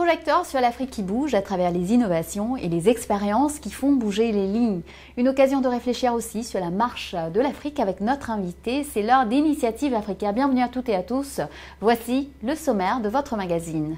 Projecteur sur l'Afrique qui bouge à travers les innovations et les expériences qui font bouger les lignes. Une occasion de réfléchir aussi sur la marche de l'Afrique avec notre invité. C'est l'heure d'Initiative Africa. Bienvenue à toutes et à tous. Voici le sommaire de votre magazine.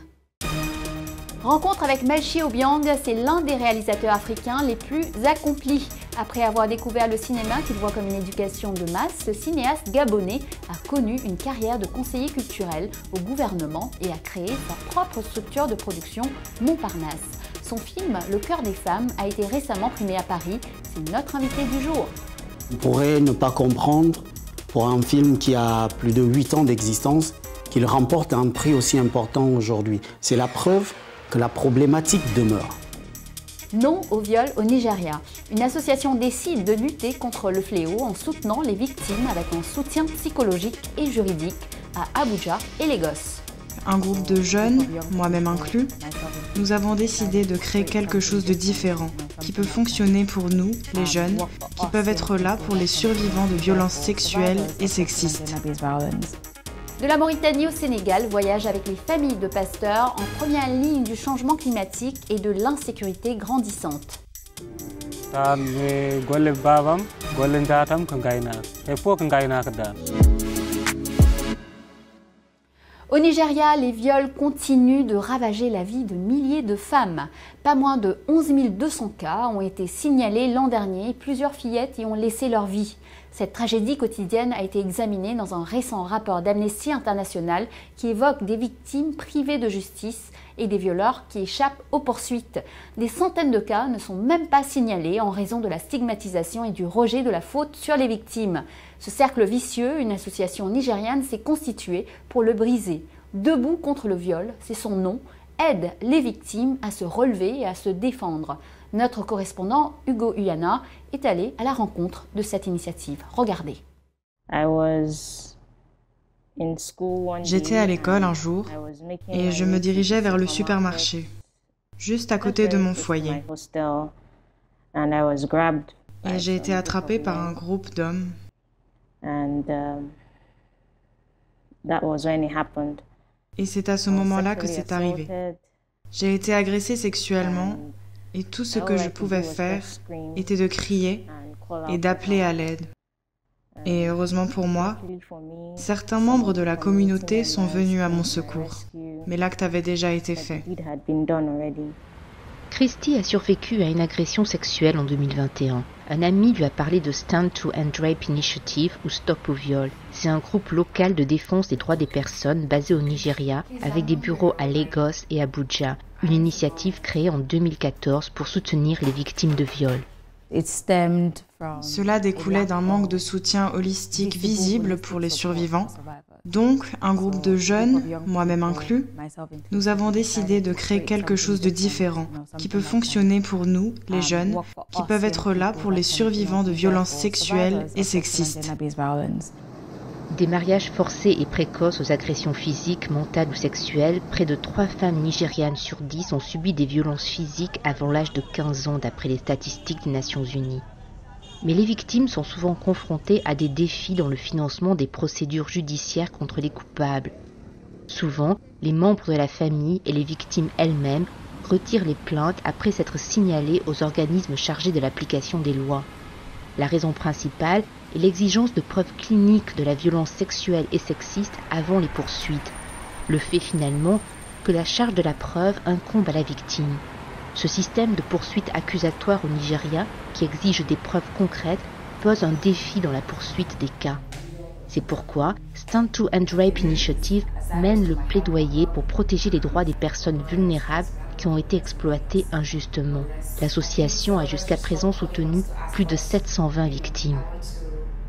Rencontre avec Melchi Obiang, c'est l'un des réalisateurs africains les plus accomplis. Après avoir découvert le cinéma qu'il voit comme une éducation de masse, ce cinéaste gabonais a connu une carrière de conseiller culturel au gouvernement et a créé sa propre structure de production Montparnasse. Son film Le cœur des femmes a été récemment primé à Paris. C'est notre invité du jour. On pourrait ne pas comprendre, pour un film qui a plus de 8 ans d'existence, qu'il remporte un prix aussi important aujourd'hui. C'est la preuve que la problématique demeure. Non au viol au Nigeria. Une association décide de lutter contre le fléau en soutenant les victimes avec un soutien psychologique et juridique à Abuja et Lagos. Un groupe de jeunes, moi-même inclus, nous avons décidé de créer quelque chose de différent, qui peut fonctionner pour nous, les jeunes, qui peuvent être là pour les survivants de violences sexuelles et sexistes. De la Mauritanie au Sénégal, voyage avec les familles de pasteurs en première ligne du changement climatique et de l'insécurité grandissante. Au Nigeria, les viols continuent de ravager la vie de milliers de femmes. Pas moins de 11 200 cas ont été signalés l'an dernier. Plusieurs fillettes y ont laissé leur vie. Cette tragédie quotidienne a été examinée dans un récent rapport d'Amnesty International qui évoque des victimes privées de justice et des violeurs qui échappent aux poursuites. Des centaines de cas ne sont même pas signalés en raison de la stigmatisation et du rejet de la faute sur les victimes. Ce cercle vicieux, une association nigériane s'est constituée pour le briser. Debout contre le viol, c'est son nom, aide les victimes à se relever et à se défendre. Notre correspondant Hugo Uyana est allé à la rencontre de cette initiative. Regardez. J'étais à l'école un jour et je me dirigeais vers le supermarché, juste à côté de mon foyer. Et j'ai été attrapée par un groupe d'hommes. Et c'est à ce moment-là que c'est arrivé. J'ai été agressée sexuellement et tout ce que je pouvais faire était de crier et d'appeler à l'aide. Et heureusement pour moi, certains membres de la communauté sont venus à mon secours, mais l'acte avait déjà été fait. Christy a survécu à une agression sexuelle en 2021. Un ami lui a parlé de Stand to End Rape Initiative ou Stop au viol. C'est un groupe local de défense des droits des personnes basé au Nigeria avec des bureaux à Lagos et Abuja. Une initiative créée en 2014 pour soutenir les victimes de viol. Cela découlait d'un manque de soutien holistique visible pour les survivants. Donc, un groupe de jeunes, moi-même inclus, nous avons décidé de créer quelque chose de différent, qui peut fonctionner pour nous, les jeunes, qui peuvent être là pour les survivants de violences sexuelles et sexistes. Des mariages forcés et précoces aux agressions physiques, mentales ou sexuelles, près de 3 femmes nigérianes sur 10 ont subi des violences physiques avant l'âge de 15 ans d'après les statistiques des Nations Unies. Mais les victimes sont souvent confrontées à des défis dans le financement des procédures judiciaires contre les coupables. Souvent, les membres de la famille et les victimes elles-mêmes retirent les plaintes après s'être signalées aux organismes chargés de l'application des lois. La raison principale est l'exigence de preuves cliniques de la violence sexuelle et sexiste avant les poursuites. Le fait finalement que la charge de la preuve incombe à la victime. Ce système de poursuite accusatoire au Nigeria, qui exige des preuves concrètes, pose un défi dans la poursuite des cas. C'est pourquoi Stand to End Rape Initiative mène le plaidoyer pour protéger les droits des personnes vulnérables qui ont été exploitées injustement. L'association a jusqu'à présent soutenu plus de 720 victimes.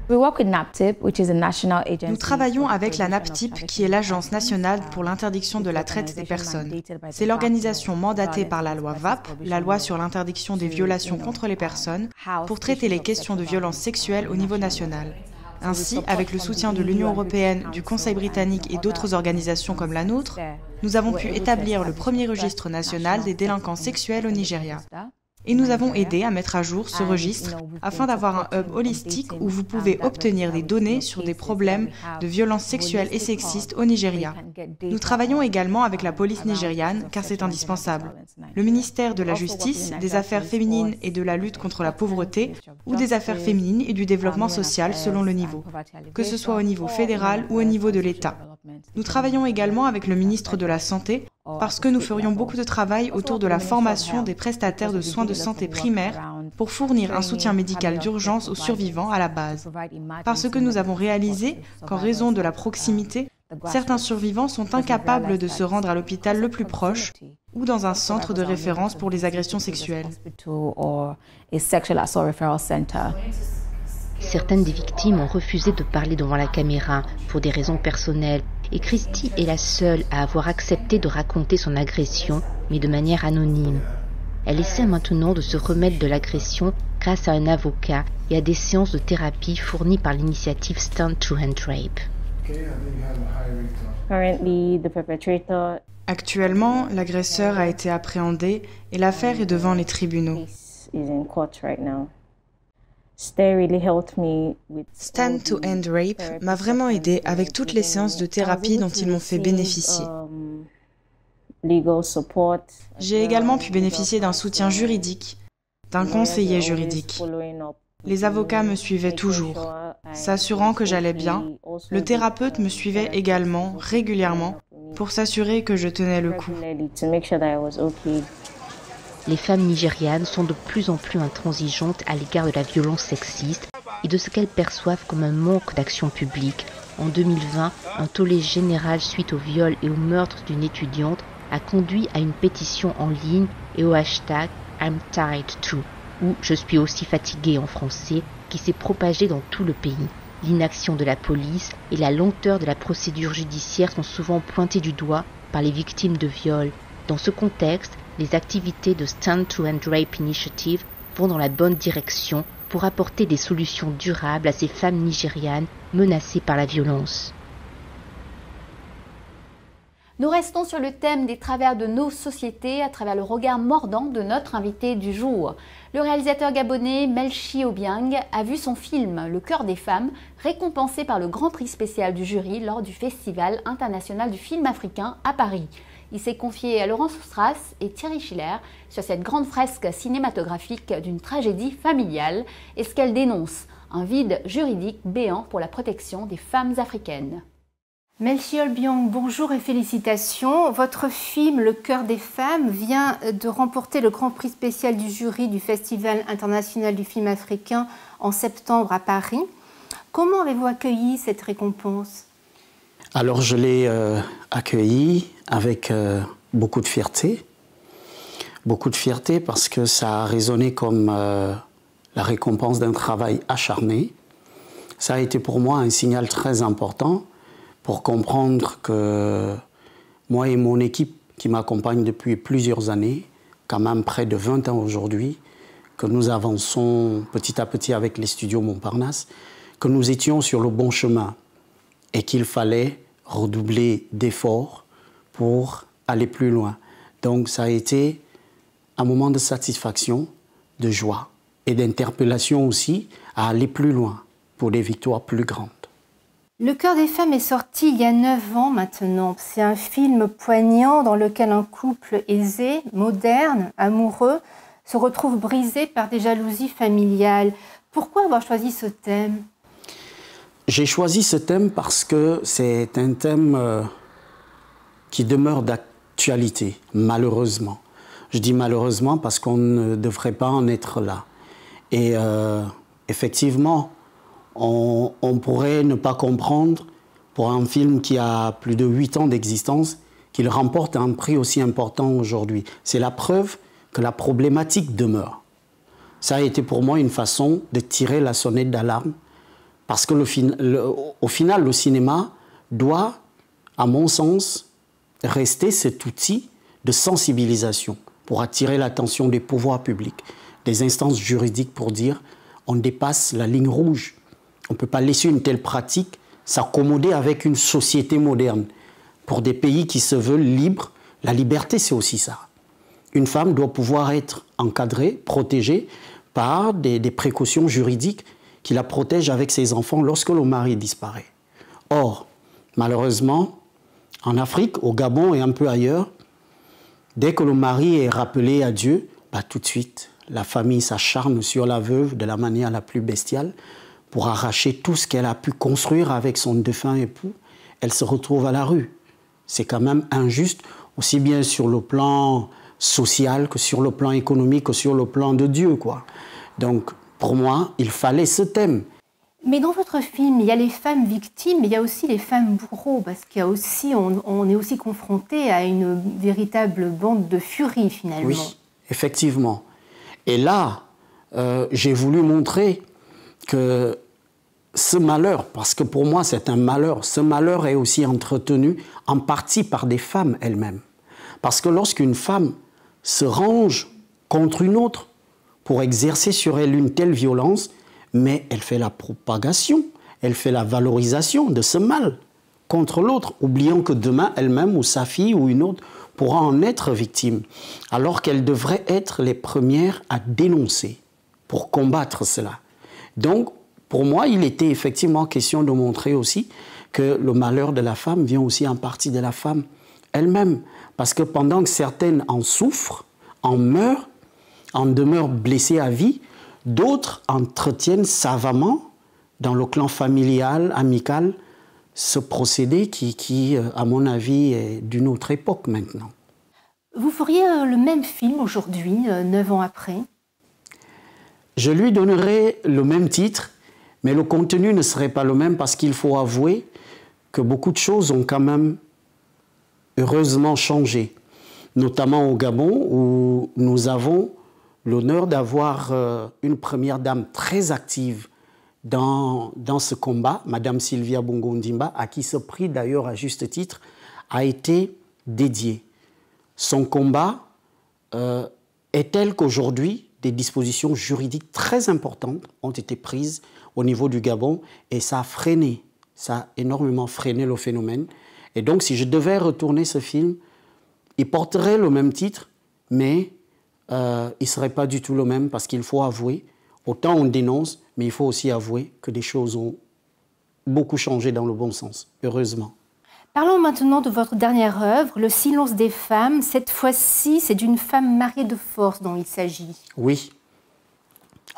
Nous travaillons avec la NAPTIP, qui est l'Agence nationale pour l'interdiction de la traite des personnes. C'est l'organisation mandatée par la loi VAP, la loi sur l'interdiction des violations contre les personnes, pour traiter les questions de violences sexuelles au niveau national. Ainsi, avec le soutien de l'Union européenne, du Conseil britannique et d'autres organisations comme la nôtre, nous avons pu établir le premier registre national des délinquants sexuels au Nigeria. Et nous avons aidé à mettre à jour ce registre afin d'avoir un hub holistique où vous pouvez obtenir des données sur des problèmes de violences sexuelles et sexistes au Nigeria. Nous travaillons également avec la police nigériane car c'est indispensable. Le ministère de la Justice, des Affaires féminines et de la lutte contre la pauvreté ou des Affaires féminines et du développement social selon le niveau, que ce soit au niveau fédéral ou au niveau de l'État. Nous travaillons également avec le ministre de la Santé parce que nous ferions beaucoup de travail autour de la formation des prestataires de soins de santé primaires pour fournir un soutien médical d'urgence aux survivants à la base. Parce que nous avons réalisé qu'en raison de la proximité, certains survivants sont incapables de se rendre à l'hôpital le plus proche ou dans un centre de référence pour les agressions sexuelles. Certaines des victimes ont refusé de parler devant la caméra pour des raisons personnelles et Christy est la seule à avoir accepté de raconter son agression, mais de manière anonyme. Elle essaie maintenant de se remettre de l'agression grâce à un avocat et à des séances de thérapie fournies par l'initiative Stand to End Rape. Actuellement, l'agresseur a été appréhendé et l'affaire est devant les tribunaux. Stand to End Rape m'a vraiment aidé avec toutes les séances de thérapie dont ils m'ont fait bénéficier. J'ai également pu bénéficier d'un soutien juridique, d'un conseiller juridique. Les avocats me suivaient toujours, s'assurant que j'allais bien. Le thérapeute me suivait également régulièrement pour s'assurer que je tenais le coup. Les femmes nigérianes sont de plus en plus intransigeantes à l'égard de la violence sexiste et de ce qu'elles perçoivent comme un manque d'action publique. En 2020, un tollé général suite au viol et au meurtre d'une étudiante a conduit à une pétition en ligne et au hashtag I'm tired too, ou Je suis aussi fatiguée en français, qui s'est propagé dans tout le pays. L'inaction de la police et la lenteur de la procédure judiciaire sont souvent pointées du doigt par les victimes de viols. Dans ce contexte, les activités de Stand to End Rape Initiative vont dans la bonne direction pour apporter des solutions durables à ces femmes nigérianes menacées par la violence. Nous restons sur le thème des travers de nos sociétés à travers le regard mordant de notre invité du jour. Le réalisateur gabonais Melchi Obiang a vu son film Le cœur des femmes récompensé par le Grand Prix spécial du jury lors du Festival international du film africain à Paris. Il s'est confié à Laurence Strass et Thierry Schiller sur cette grande fresque cinématographique d'une tragédie familiale et ce qu'elle dénonce, un vide juridique béant pour la protection des femmes africaines. Melchi Obiang, bonjour et félicitations. Votre film Le cœur des femmes vient de remporter le Grand Prix spécial du jury du Festival international du film africain en septembre à Paris. Comment avez-vous accueilli cette récompense ? Alors je l'ai accueilli avec beaucoup de fierté parce que ça a résonné comme la récompense d'un travail acharné. Ça a été pour moi un signal très important pour comprendre que moi et mon équipe qui m'accompagne depuis plusieurs années, quand même près de 20 ans aujourd'hui, que nous avançons petit à petit avec les studios Montparnasse, que nous étions sur le bon chemin et qu'il fallait redoubler d'efforts pour aller plus loin. Donc ça a été un moment de satisfaction, de joie et d'interpellation aussi à aller plus loin pour des victoires plus grandes. Le cœur des femmes est sorti il y a 9 ans maintenant. C'est un film poignant dans lequel un couple aisé, moderne, amoureux, se retrouve brisé par des jalousies familiales. Pourquoi avoir choisi ce thème ? J'ai choisi ce thème parce que c'est un thème qui demeure d'actualité, malheureusement. Je dis malheureusement parce qu'on ne devrait pas en être là. Et effectivement, on pourrait ne pas comprendre pour un film qui a plus de 8 ans d'existence qu'il remporte un prix aussi important aujourd'hui. C'est la preuve que la problématique demeure. Ça a été pour moi une façon de tirer la sonnette d'alarme parce que au final, le cinéma doit, à mon sens, rester cet outil de sensibilisation pour attirer l'attention des pouvoirs publics, des instances juridiques pour dire on dépasse la ligne rouge. On ne peut pas laisser une telle pratique s'accommoder avec une société moderne. Pour des pays qui se veulent libres, la liberté c'est aussi ça. une femme doit pouvoir être encadrée, protégée par des précautions juridiques qui la protègent avec ses enfants lorsque le mari disparaît. Or, malheureusement, en Afrique, au Gabon et un peu ailleurs, dès que le mari est rappelé à Dieu, tout de suite, la famille s'acharne sur la veuve de la manière la plus bestiale pour arracher tout ce qu'elle a pu construire avec son défunt époux. Elle se retrouve à la rue. C'est quand même injuste, aussi bien sur le plan social que sur le plan économique que sur le plan de Dieu, quoi. Donc, pour moi, il fallait ce thème. Mais dans votre film, il y a les femmes victimes, mais il y a aussi les femmes bourreaux, parce qu'il y a aussi, on est aussi confronté à une véritable bande de furie, finalement. Oui, effectivement. Et là, j'ai voulu montrer que ce malheur, parce que pour moi c'est un malheur, ce malheur est aussi entretenu en partie par des femmes elles-mêmes. Parce que lorsqu'une femme se range contre une autre pour exercer sur elle une telle violence, mais elle fait la propagation, elle fait la valorisation de ce mal contre l'autre, oubliant que demain elle-même ou sa fille ou une autre pourra en être victime, alors qu'elles devraient être les premières à dénoncer pour combattre cela. Donc, pour moi, il était effectivement question de montrer aussi que le malheur de la femme vient aussi en partie de la femme elle-même. Parce que pendant que certaines en souffrent, en meurent, en demeurent blessées à vie, d'autres entretiennent savamment, dans le clan familial, amical, ce procédé qui, à mon avis, est d'une autre époque maintenant. Vous feriez le même film aujourd'hui, 9 ans après? Je lui donnerais le même titre, mais le contenu ne serait pas le même parce qu'il faut avouer que beaucoup de choses ont quand même heureusement changé, notamment au Gabon où nous avons l'honneur d'avoir une première dame très active dans ce combat, Madame Sylvia Bongo Ondimba, à qui ce prix d'ailleurs à juste titre a été dédié. Son combat est tel qu'aujourd'hui, des dispositions juridiques très importantes ont été prises au niveau du Gabon et ça a énormément freiné le phénomène. Et donc, si je devais retourner ce film, il porterait le même titre, mais il ne serait pas du tout le même parce qu'il faut avouer, autant on dénonce, mais il faut aussi avouer que des choses ont beaucoup changé dans le bon sens, heureusement. Parlons maintenant de votre dernière œuvre, Le silence des femmes. Cette fois-ci, c'est d'une femme mariée de force dont il s'agit. Oui,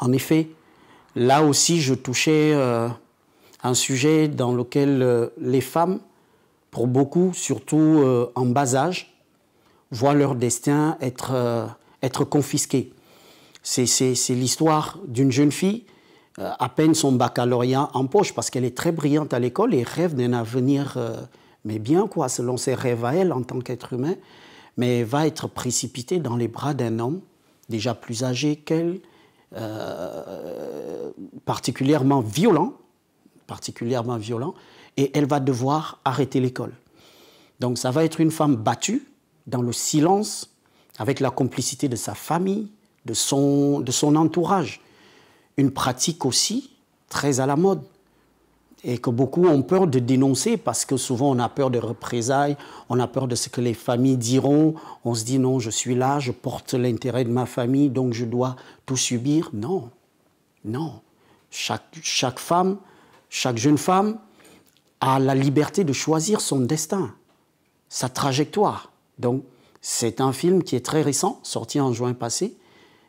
en effet, là aussi je touchais un sujet dans lequel les femmes, pour beaucoup, surtout en bas âge, voient leur destin être confisqué. C'est l'histoire d'une jeune fille, à peine son baccalauréat en poche, parce qu'elle est très brillante à l'école et rêve d'un avenir, mais bien quoi, selon ses rêves à elle en tant qu'être humain, mais va être précipitée dans les bras d'un homme déjà plus âgé qu'elle, particulièrement violent, et elle va devoir arrêter l'école. Donc ça va être une femme battue, dans le silence, avec la complicité de sa famille, de son entourage. Une pratique aussi très à la mode et que beaucoup ont peur de dénoncer parce que souvent on a peur de représailles, on a peur de ce que les familles diront. On se dit non, je suis là, je porte l'intérêt de ma famille, donc je dois tout subir. Non, non. Chaque femme, chaque jeune femme a la liberté de choisir son destin, sa trajectoire. Donc c'est un film qui est très récent, sorti en juin passé,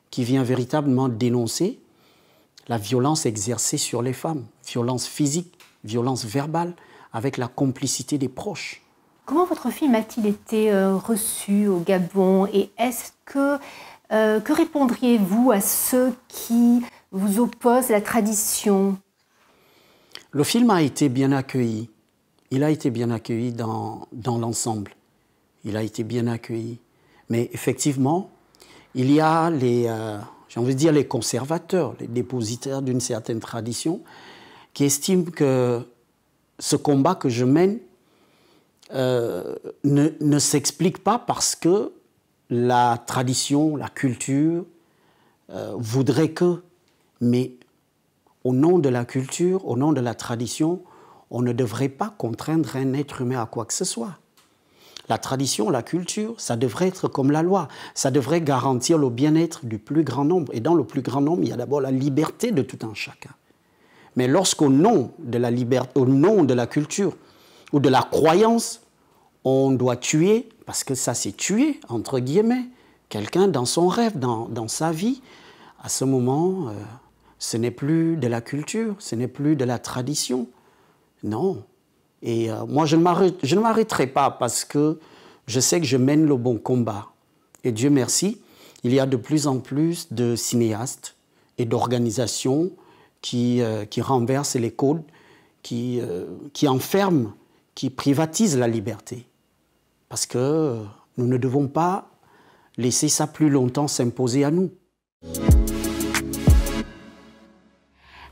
qui vient véritablement dénoncer la violence exercée sur les femmes, violence physique, violence verbale, avec la complicité des proches. Comment votre film a-t-il été reçu au Gabon et est-ce que répondriez-vous à ceux qui vous opposent la tradition? Le film a été bien accueilli. Il a été bien accueilli dans l'ensemble. Il a été bien accueilli. Mais effectivement, il y a j'ai envie de dire les conservateurs, les dépositaires d'une certaine tradition, qui estiment que ce combat que je mène ne s'explique pas parce que la tradition, la culture voudrait que, mais au nom de la culture, au nom de la tradition, on ne devrait pas contraindre un être humain à quoi que ce soit. La tradition, la culture, ça devrait être comme la loi. Ça devrait garantir le bien-être du plus grand nombre. Et dans le plus grand nombre, il y a d'abord la liberté de tout un chacun. Mais lorsqu'au nom de la liberté, au nom de la culture ou de la croyance, on doit tuer, parce que ça c'est tuer, entre guillemets, quelqu'un dans son rêve, dans sa vie, à ce moment, ce n'est plus de la culture, ce n'est plus de la tradition. Non. Et moi, je ne m'arrêterai pas parce que je sais que je mène le bon combat. Et Dieu merci, il y a de plus en plus de cinéastes et d'organisations qui renversent les codes, qui enferment, qui privatisent la liberté. Parce que nous ne devons pas laisser ça plus longtemps s'imposer à nous.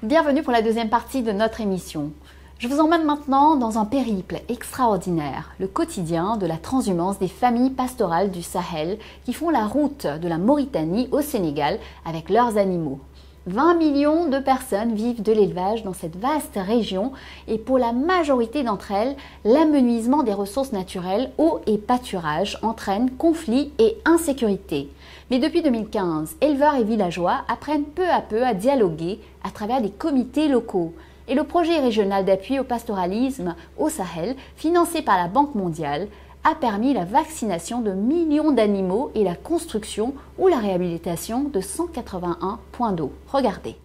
Bienvenue pour la deuxième partie de notre émission. Je vous emmène maintenant dans un périple extraordinaire, le quotidien de la transhumance des familles pastorales du Sahel qui font la route de la Mauritanie au Sénégal avec leurs animaux. 20 millions de personnes vivent de l'élevage dans cette vaste région et pour la majorité d'entre elles, l'amenuisement des ressources naturelles, eau et pâturage entraîne conflits et insécurité. Mais depuis 2015, éleveurs et villageois apprennent peu à peu à dialoguer à travers des comités locaux. Et le projet régional d'appui au pastoralisme au Sahel, financé par la Banque mondiale, a permis la vaccination de millions d'animaux et la construction ou la réhabilitation de 181 points d'eau. Regardez.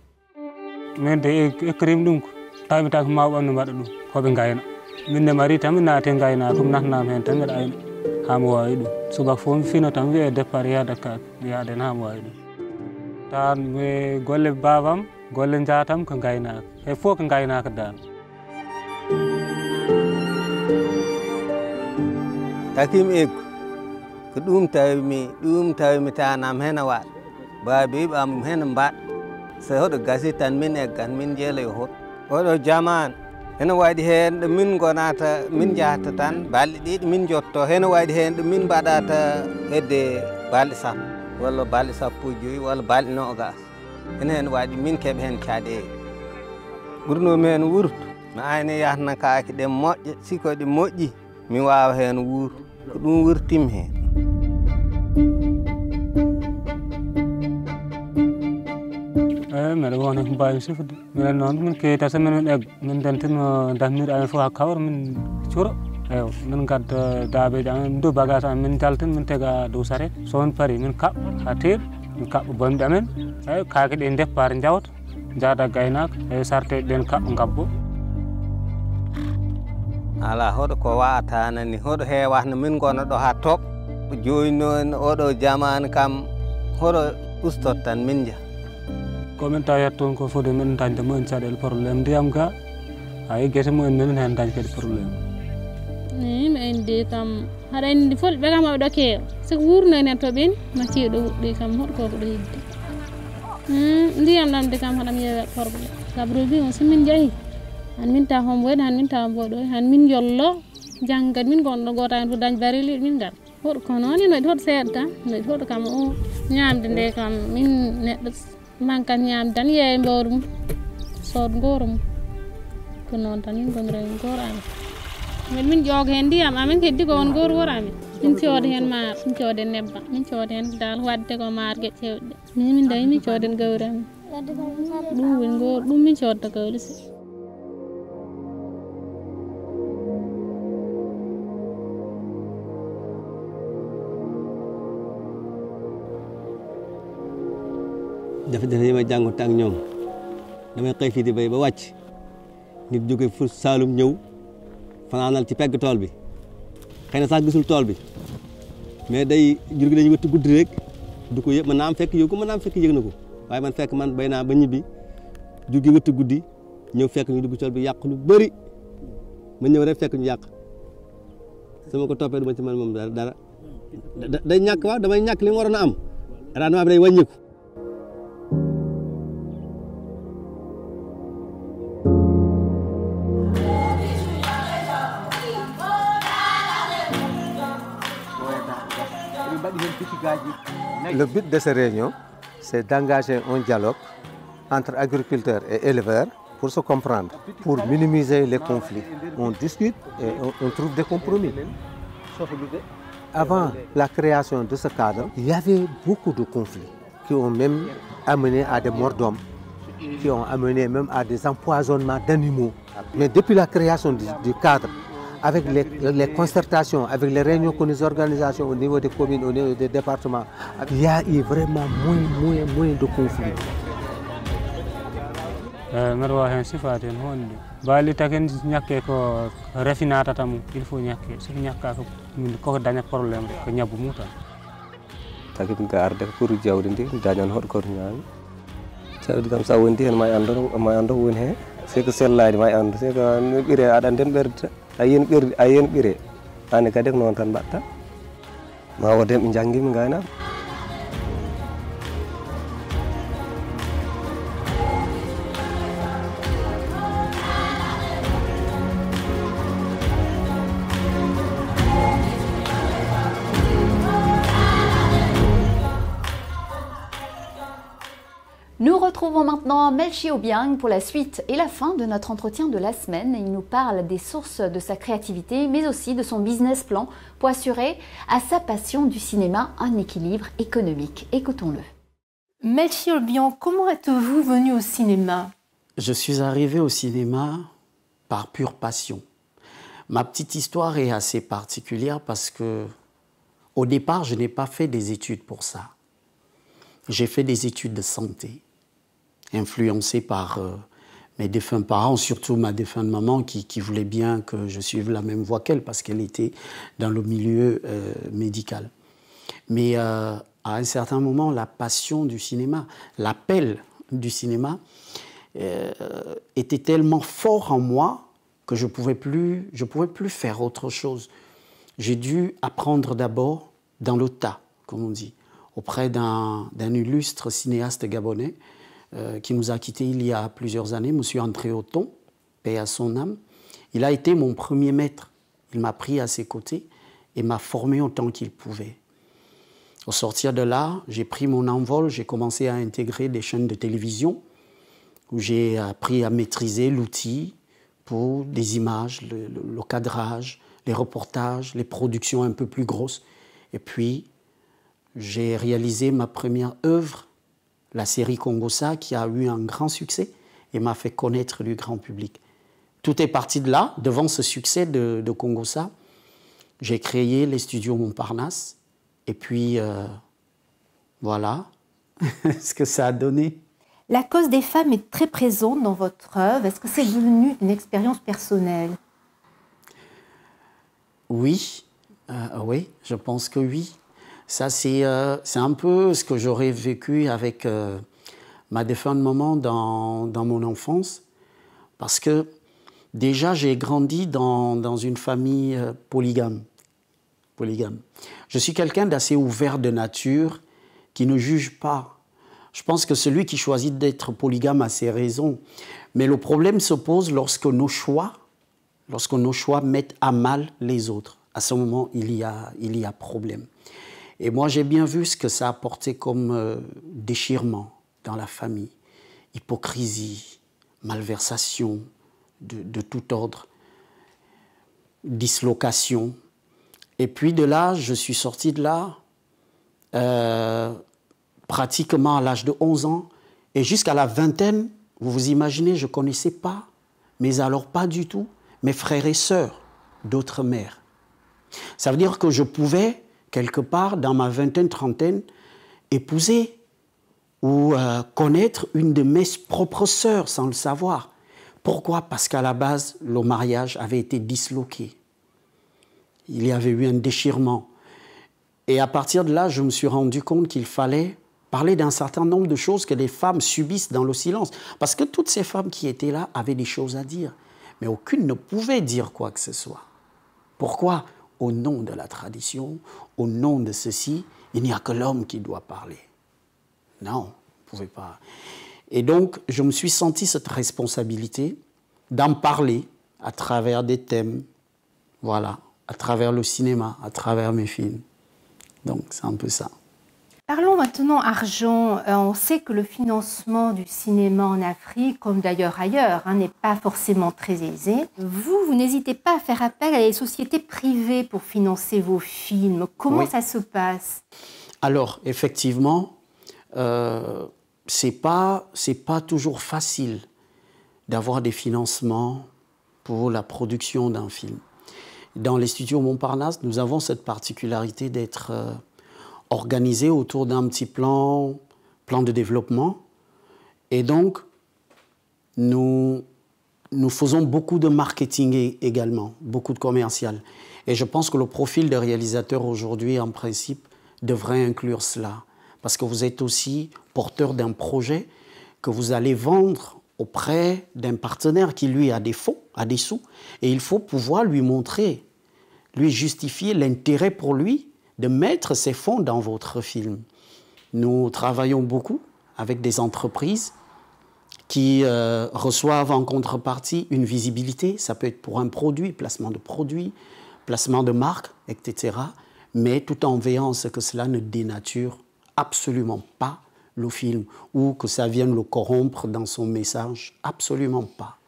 Takim ek ko ɗum tawi mi tanam hen a waɗ baabi ɓam hen mbaɗ so hoɗo gasi tan min eggan min jeela yo hot oɗo jaman heno waɗi hen ɗo min gonata min jahata tan balɗe ɗiɗi min jotto heno waɗi hen ɗo min mbaɗata hedde balɗe sappo walla balɗe sappo e joyyi walla balɗe nogas hen waɗi min keeɓa hen caɗele ɓurnomi hen wurto mi ayni yahna kaake ɗe moƴƴe siko ɗe moƴƴi mi wawa hen wuur ko ɗum wurtim hen mbeɗa wona ko mbawi sifde minen noon min keyita so min egga min dentino dahmiri amen fof ha kawra min cuuro eyo min gadda daabeji amen dow bagage amen min jaltin min tega dow saret so won paari min kaɓɓa ha teeɗi min kaɓɓa bonɗi amen eyi kaake ɗe deppare jawta jaada gaynaka eyi sarteji ɗen kaɓɓa gabbo ala hoɗo ko wawata nani hoɗo hewatno min gona ɗo ha toɓ joni noon oɗo jamanu kam hoɗo ustot tan min jaa komin tawat toon ko fode min dañde mumen caɗele probléme ndiyam ga hay guese mumen minen hen dañi kadi probléme mi andi kam haɗa andi fulɓe kam aɓe ɗo keewa soko wurno enen toɓen matiye ɗo wuɗɗi kam hoɗo koko ɗo heddi ndiyam ɗamde kam haɗam yeewe probléme sabro bi on somin jeeyi han min taw homboyde han min taw mboɗo han min jollo janggat min gonɗo goto hen fof dañ barili min gar hoɗo ko noon noɗi hoɗo seeɗa tan noɗi hoɗo kam o ñamde nde kam min neɗɗo mankat ñamde tan yeeya mbawru mum sooda gooro mum ko noon tan min gonirayi gooro amen mais min ƴooga hen ndiyam amen keddi ko won gooro woro amen min cooda hen maaro min cooda hen nebbam min cooda hen dal wadde ko maaro gueƴe cewɗe ɗe min dañi min cooda hen gawri amen ɗum woni gooro ɗum min codta kawlisi jafe-jafe yi may jànkuwante ak ñoom damay xëy fii di béy ba wàcc nit jóge fu Saalum ñëw fanaanal ci pegg tool bi xëy na sax gisul tool bi mais day jur gi dañuy wëtt guddi rek du ko yëg mën naa am fekk yëg ko mën naa am fekk yëg na ko waaye man fekk man béy naa ba ñibbi jur gi wëtt guddi ñëw fekk ñu dugg tool bi yàq lu bëri ma ñëw rek fekk ñu yàq sama ko toppee du ma ci man moom dara day ñàkk waaw damay ñàkk li mu waroon a am rendement bi day wàññiku. Le but de cette réunion, c'est d'engager un dialogue entre agriculteurs et éleveurs pour se comprendre, pour minimiser les conflits. On discute et on trouve des compromis. Avant la création de ce cadre, il y avait beaucoup de conflits qui ont même amené à des morts d'hommes, qui ont amené même à des empoisonnements d'animaux. Mais depuis la création du cadre, avec les concertations, avec les réunions que nous organisons au niveau des communes, au niveau des départements, il y a eu vraiment moins de conflits. Bali taken ñakke ko refinata tam il faut ñakke so ñakka ko min ko daña problème ko ñabu mutan takin ka arde ko ru jawdi ndi dañan hod ko ñaami jawdi kam sa wondi hen may ando won he c'est que selladi may ando c'est que no bire adan den berde ayen bire ane kadek non tan batta ma wodem jangi mi ngayna. Nous retrouvons maintenant Melchi Obiang pour la suite et la fin de notre entretien de la semaine. Il nous parle des sources de sa créativité, mais aussi de son business plan pour assurer à sa passion du cinéma un équilibre économique. Écoutons-le. Melchi Obiang, comment êtes-vous venu au cinéma? Je suis arrivé au cinéma par pure passion. Ma petite histoire est assez particulière parce que, au départ, je n'ai pas fait des études pour ça. J'ai fait des études de santé, influencé par mes défunts parents, surtout ma défunte maman qui voulait bien que je suive la même voie qu'elle parce qu'elle était dans le milieu médical. Mais à un certain moment, la passion du cinéma, l'appel du cinéma était tellement fort en moi que je ne pouvais plus faire autre chose. J'ai dû apprendre d'abord dans le tas, comme on dit, auprès d'un illustre cinéaste gabonais qui nous a quittés il y a plusieurs années, M. André Othon, paix à son âme. Il a été mon premier maître. Il m'a pris à ses côtés et m'a formé autant qu'il pouvait. Au sortir de là, j'ai pris mon envol, j'ai commencé à intégrer des chaînes de télévision où j'ai appris à maîtriser l'outil pour des images, le cadrage, les reportages, les productions un peu plus grosses. Et puis, j'ai réalisé ma première œuvre, la série Congossa, qui a eu un grand succès et m'a fait connaître du grand public. Tout est parti de là. Devant ce succès de Congossa, j'ai créé les studios Montparnasse. Et puis, voilà ce que ça a donné. La cause des femmes est très présente dans votre œuvre. Est-ce que c'est devenu une expérience personnelle? Oui, oui, je pense que oui. Ça, c'est un peu ce que j'aurais vécu avec ma défunte maman dans mon enfance. Parce que déjà, j'ai grandi dans une famille polygame. Je suis quelqu'un d'assez ouvert de nature, qui ne juge pas. Je pense que celui qui choisit d'être polygame a ses raisons. Mais le problème se pose lorsque nos choix mettent à mal les autres. À ce moment, il y a problème. Et moi, j'ai bien vu ce que ça a apporté comme déchirement dans la famille. Hypocrisie, malversation de tout ordre, dislocation. Et puis de là, je suis sorti de là pratiquement à l'âge de 11 ans. Et jusqu'à la vingtaine, vous vous imaginez, je ne connaissais pas, mais alors pas du tout, mes frères et sœurs d'autres mères. Ça veut dire que je pouvais, quelque part, dans ma vingtaine, trentaine, épouser ou connaître une de mes propres sœurs sans le savoir. Pourquoi? Parce qu'à la base, le mariage avait été disloqué. Il y avait eu un déchirement. Et à partir de là, je me suis rendu compte qu'il fallait parler d'un certain nombre de choses que les femmes subissent dans le silence. Parce que toutes ces femmes qui étaient là avaient des choses à dire. Mais aucune ne pouvait dire quoi que ce soit. Pourquoi? Au nom de la tradition, au nom de ceci, il n'y a que l'homme qui doit parler. Non, on ne pouvait pas. Et donc, je me suis senti cette responsabilité d'en parler à travers des thèmes, voilà, à travers le cinéma, à travers mes films. Donc, c'est un peu ça. Parlons maintenant argent. On sait que le financement du cinéma en Afrique, comme d'ailleurs ailleurs, n'est pas forcément très aisé. Vous n'hésitez pas à faire appel à des sociétés privées pour financer vos films. Comment ça se passe? Alors, effectivement, c'est pas toujours facile d'avoir des financements pour la production d'un film. Dans les studios Montparnasse, nous avons cette particularité d'être organisés autour d'un petit plan de développement. Et donc, nous faisons beaucoup de marketing également, beaucoup de commercial. Et je pense que le profil des réalisateurs aujourd'hui, en principe, devrait inclure cela. Parce que vous êtes aussi porteur d'un projet que vous allez vendre auprès d'un partenaire qui, lui, a des fonds, a des sous. Et il faut pouvoir lui montrer, lui justifier l'intérêt pour lui de mettre ses fonds dans votre film. Nous travaillons beaucoup avec des entreprises qui reçoivent en contrepartie une visibilité. Ça peut être pour un produit, placement de marque, etc. Mais tout en veillant à ce que cela ne dénature absolument pas le film ou que ça vienne le corrompre dans son message. Absolument pas.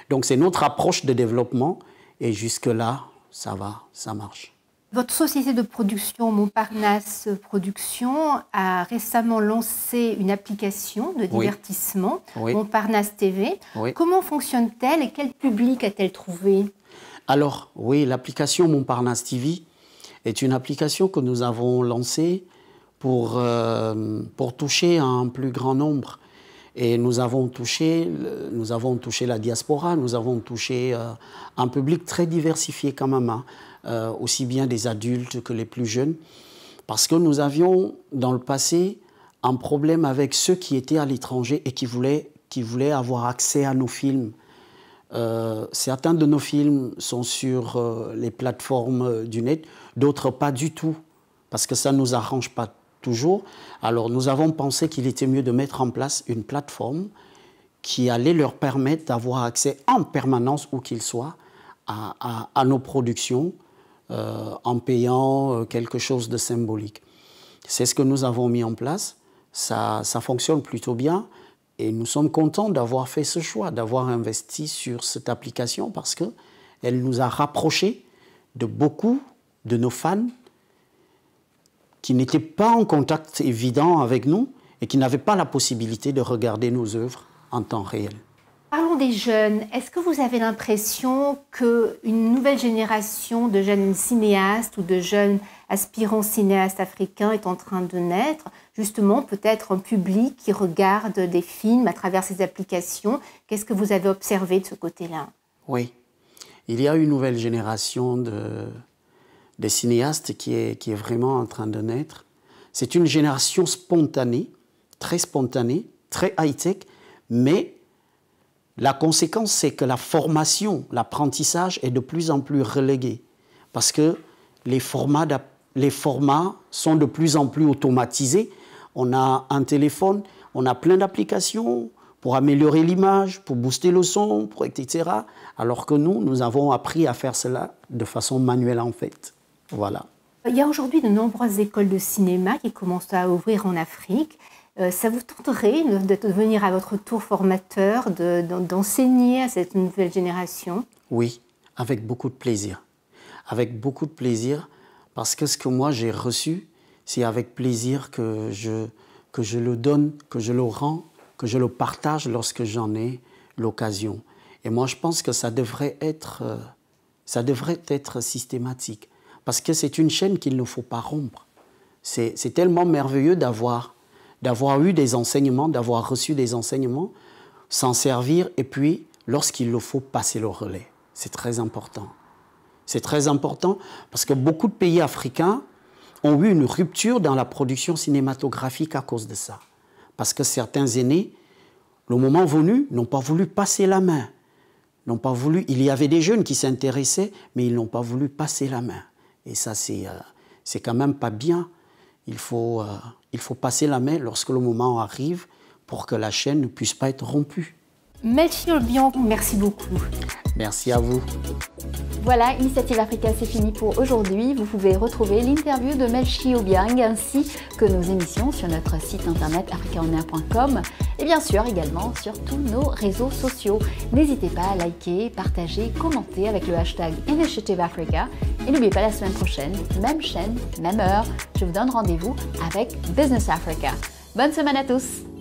Donc c'est notre approche de développement et jusque-là, ça va, ça marche. Votre société de production, Montparnasse Productions, a récemment lancé une application de divertissement, Montparnasse TV. Comment fonctionne-t-elle et quel public a-t-elle trouvé? Alors, oui, l'application Montparnasse TV est une application que nous avons lancée pour toucher un plus grand nombre. Et nous avons touché la diaspora, nous avons touché un public très diversifié quand même, aussi bien des adultes que les plus jeunes, parce que nous avions dans le passé un problème avec ceux qui étaient à l'étranger et qui voulaient avoir accès à nos films. Certains de nos films sont sur les plateformes du net, d'autres pas du tout, parce que ça ne nous arrange pas toujours. Alors nous avons pensé qu'il était mieux de mettre en place une plateforme qui allait leur permettre d'avoir accès en permanence, où qu'ils soient, à nos productions en payant quelque chose de symbolique. C'est ce que nous avons mis en place. Ça fonctionne plutôt bien et nous sommes contents d'avoir fait ce choix, d'avoir investi sur cette application parce qu'elle nous a rapprochés de beaucoup de nos fans qui n'étaient pas en contact évident avec nous et qui n'avaient pas la possibilité de regarder nos œuvres en temps réel. Parlons des jeunes. Est-ce que vous avez l'impression qu'une nouvelle génération de jeunes cinéastes ou de jeunes aspirants cinéastes africains est en train de naître? Justement, peut-être un public qui regarde des films à travers ces applications. Qu'est-ce que vous avez observé de ce côté-là? Oui, il y a une nouvelle génération des cinéastes qui est vraiment en train de naître. C'est une génération spontanée, très high-tech, mais la conséquence, c'est que la formation, l'apprentissage est de plus en plus relégué parce que les formats sont de plus en plus automatisés. On a un téléphone, on a plein d'applications pour améliorer l'image, pour booster le son, etc. Alors que nous avons appris à faire cela de façon manuelle en fait. Voilà. Il y a aujourd'hui de nombreuses écoles de cinéma qui commencent à ouvrir en Afrique. Ça vous tenterait de devenir à votre tour formateur, d'enseigner à cette nouvelle génération? Oui, avec beaucoup de plaisir. Avec beaucoup de plaisir, parce que ce que moi j'ai reçu, c'est avec plaisir que je le donne, que je le rends, que je le partage lorsque j'en ai l'occasion. Et moi je pense que ça devrait être systématique. Parce que c'est une chaîne qu'il ne faut pas rompre. C'est tellement merveilleux d'avoir eu des enseignements, d'avoir reçu des enseignements, s'en servir et puis, lorsqu'il le faut, passer le relais. C'est très important. C'est très important parce que beaucoup de pays africains ont eu une rupture dans la production cinématographique à cause de ça. Parce que certains aînés, le moment venu, n'ont pas voulu passer la main. Il y avait des jeunes qui s'intéressaient, mais ils n'ont pas voulu passer la main. Et ça, c'est quand même pas bien. Il faut passer la main lorsque le moment arrive pour que la chaîne ne puisse pas être rompue. Melchior Biancou, merci beaucoup. Merci à vous. Voilà, Initiative Africa, c'est fini pour aujourd'hui. Vous pouvez retrouver l'interview de Melchi Obiang ainsi que nos émissions sur notre site internet africaonair.com et bien sûr également sur tous nos réseaux sociaux. N'hésitez pas à liker, partager, commenter avec le hashtag Initiative Africa. Et n'oubliez pas, la semaine prochaine, même chaîne, même heure, je vous donne rendez-vous avec Business Africa. Bonne semaine à tous!